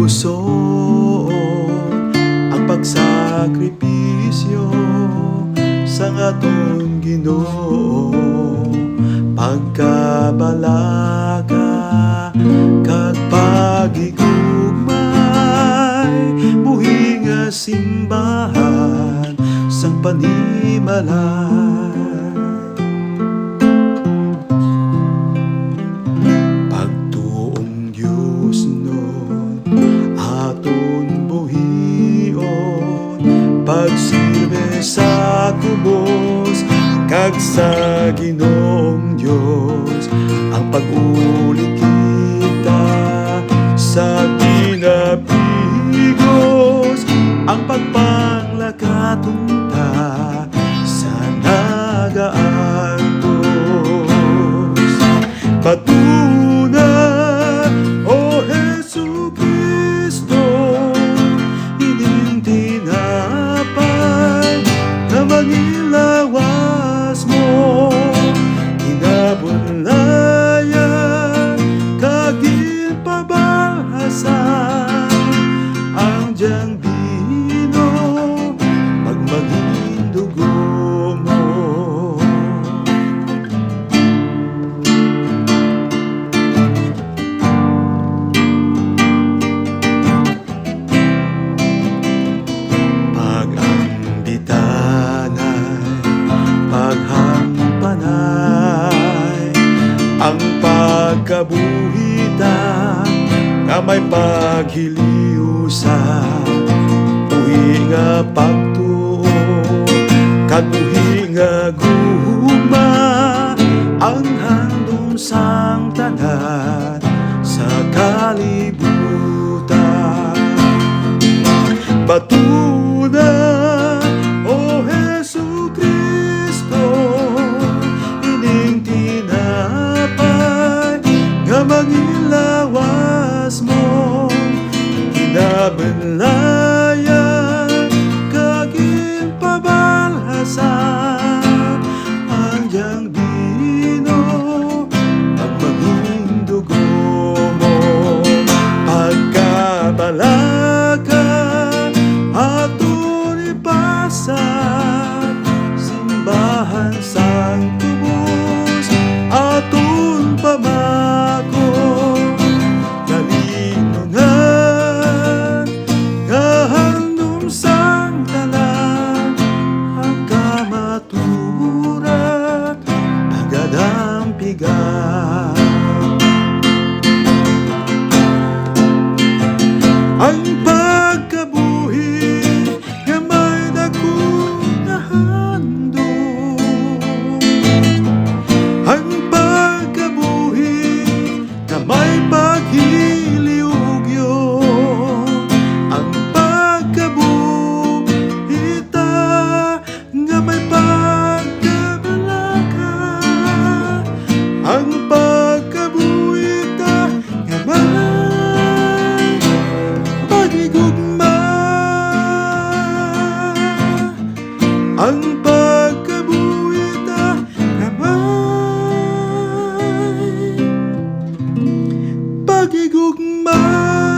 pusoon ang pagsakripisyo sang aton Ginoo. Pagkabalaga kag pagigugmay, buhi nga simbahan sang panimalay. Pagtuong Diyos nun aton buhion, pagsirbe sa kubos kag sa Ginoong Diyos, ang pag-uli kita sa pinapigos, ang pagpanglakatunta sa nagaantos. Patuna, O Jesucristo, ining tinapay na manilawas mo, kinabulayan kagin pabahasan ang diyang bino magmaging dugo mo. Paghampanay ang pagkabuhita nga may paghiliusan, buhi nga pagtuo kag buhi nga gugma, ang handom sang tanan sa kalibutan. Patuna, O Jesucristo, ining tinapay nga mangilawas mo, kinabalayan kagin pabalhasan ang diyang bino magmaging dugo mo. Pagkabalaga aton ipasag simbahan sang tubos, aton pamako kalinungan nga handom sang tanan, ang kamaturan pagadampigan. Ang pagkabuhi nga may dakong nahandom, ang pagkabuhi nga may paghiliugyo, ang pagkabuhita nga may pagkabalaga, ang pagkabuhita nga may pagigugma, ang pagkabuhita nga may pagigugma.